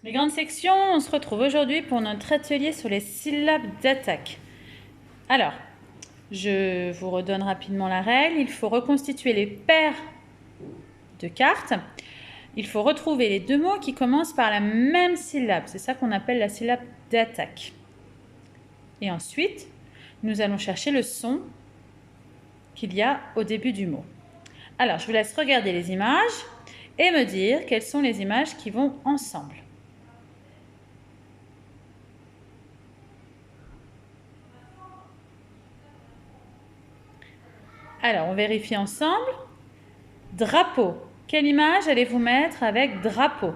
Les grandes sections, on se retrouve aujourd'hui pour notre atelier sur les syllabes d'attaque. Alors, je vous redonne rapidement la règle. Il faut reconstituer les paires de cartes. Il faut retrouver les deux mots qui commencent par la même syllabe. C'est ça qu'on appelle la syllabe d'attaque. Et ensuite, nous allons chercher le son qu'il y a au début du mot. Alors, je vous laisse regarder les images et me dire quelles sont les images qui vont ensemble. Alors, on vérifie ensemble. Drapeau. Quelle image allez-vous mettre avec drapeau?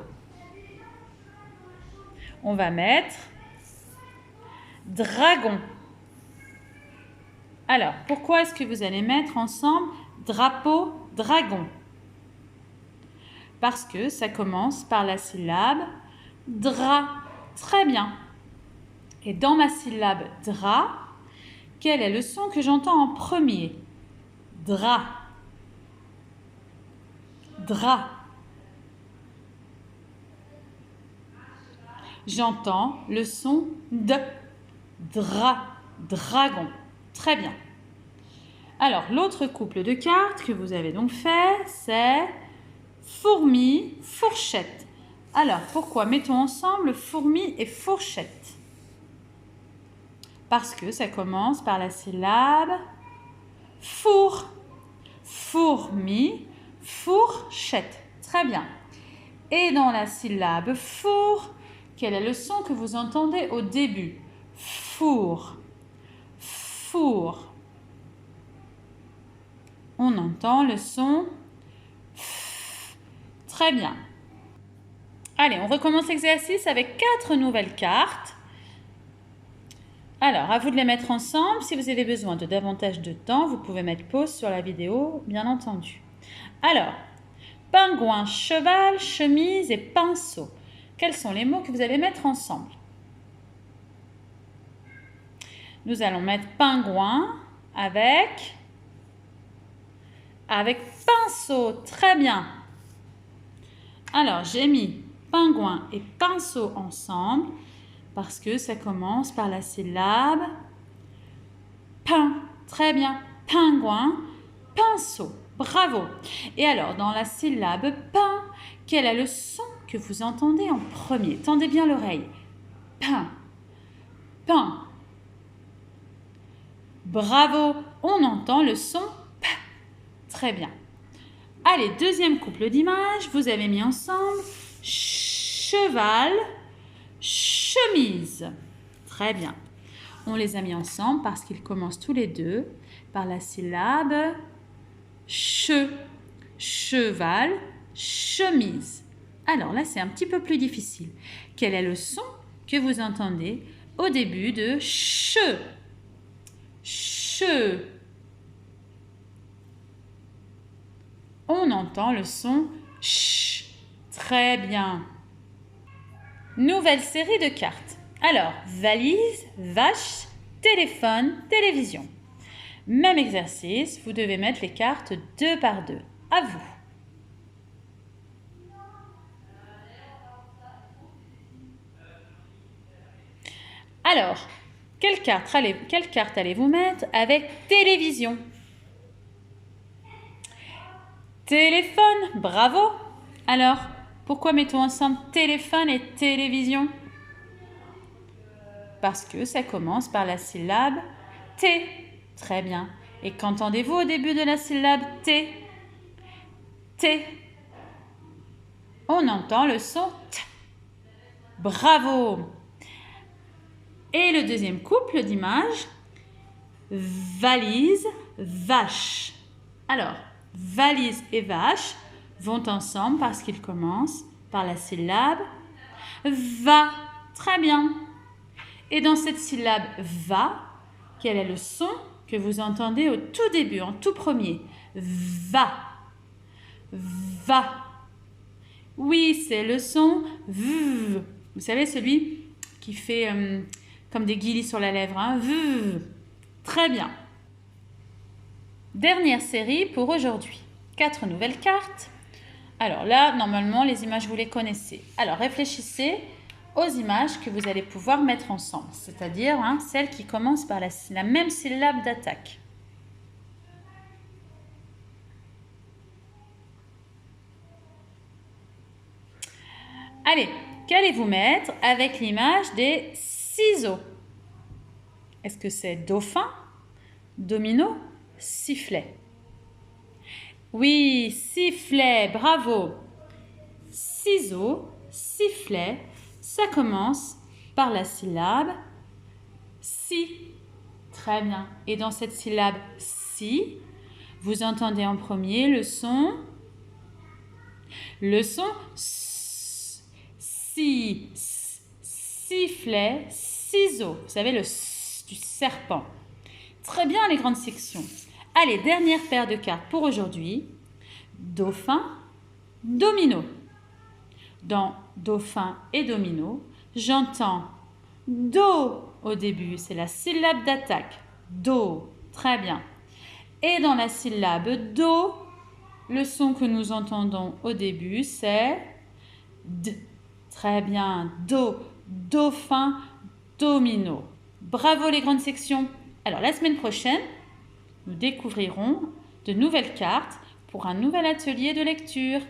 On va mettre dragon. Alors, pourquoi est-ce que vous allez mettre ensemble drapeau, dragon? Parce que ça commence par la syllabe dra. Très bien. Et dans ma syllabe dra, quel est le son que j'entends en premier? Dra. Dra. J'entends le son de. Dra. Dragon. Très bien. Alors, l'autre couple de cartes que vous avez donc fait, c'est fourmi, fourchette. Alors, pourquoi mettons ensemble fourmi et fourchette? Parce que ça commence par la syllabe four. Fourmi, fourchette. Très bien. Et dans la syllabe four, quel est le son que vous entendez au début? Four. Four. On entend le son F. Très bien. Allez, on recommence l'exercice avec 4 nouvelles cartes. Alors, à vous de les mettre ensemble. Si vous avez besoin de davantage de temps, vous pouvez mettre pause sur la vidéo, bien entendu. Alors, pingouin, cheval, chemise et pinceau. Quels sont les mots que vous allez mettre ensemble? Nous allons mettre pingouin avec pinceau. Très bien. Alors, j'ai mis pingouin et pinceau ensemble parce que ça commence par la syllabe pin. Très bien. Pingouin, pinceau. Bravo. Et alors, dans la syllabe pin, quel est le son que vous entendez en premier? Tendez bien l'oreille. Pin. Pin. Bravo. On entend le son p. Très bien. Allez, deuxième couple d'images. Vous avez mis ensemble cheval, chemise. Très bien. On les a mis ensemble parce qu'ils commencent tous les deux par la syllabe che. Cheval, chemise. Alors là, c'est un petit peu plus difficile. Quel est le son que vous entendez au début de che? Che. On entend le son ch. Très bien. Nouvelle série de cartes. Alors, valise, vache, téléphone, télévision. Même exercice, vous devez mettre les cartes 2 par 2. À vous. Alors, quelle carte allez-vous mettre avec télévision? Téléphone, bravo. Alors, pourquoi mettons ensemble téléphone et télévision? Parce que ça commence par la syllabe T. Très bien. Et qu'entendez-vous au début de la syllabe T? T. On entend le son T. Bravo. Et le deuxième couple d'images, valise, vache. Alors, valise et vache vont ensemble parce qu'ils commencent par la syllabe va. Très bien. Et dans cette syllabe va, quel est le son que vous entendez au tout début, en tout premier? Va. Va. Oui, c'est le son v. Vous savez, celui qui fait comme des guillis sur la lèvre. Hein? V. Très bien. Dernière série pour aujourd'hui. 4 nouvelles cartes. Alors là, normalement, les images, vous les connaissez. Alors, réfléchissez aux images que vous allez pouvoir mettre ensemble, c'est-à-dire celles qui commencent par la même syllabe d'attaque. Allez, qu'allez-vous mettre avec l'image des ciseaux? Est-ce que c'est dauphin, domino, sifflet? Oui, sifflet, bravo. Ciseaux, sifflet, ça commence par la syllabe si. Très bien. Et dans cette syllabe si, vous entendez en premier le son s, si, sifflet, ciseaux. Vous savez, le s du serpent. Très bien, les grandes sections. Allez, dernière paire de cartes pour aujourd'hui. Dauphin, domino. Dans dauphin et domino, j'entends do au début, c'est la syllabe d'attaque. Do, très bien. Et dans la syllabe do, le son que nous entendons au début, c'est d. Très bien, do, dauphin, domino. Bravo les grandes sections. Alors la semaine prochaine, nous découvrirons de nouvelles cartes pour un nouvel atelier de lecture.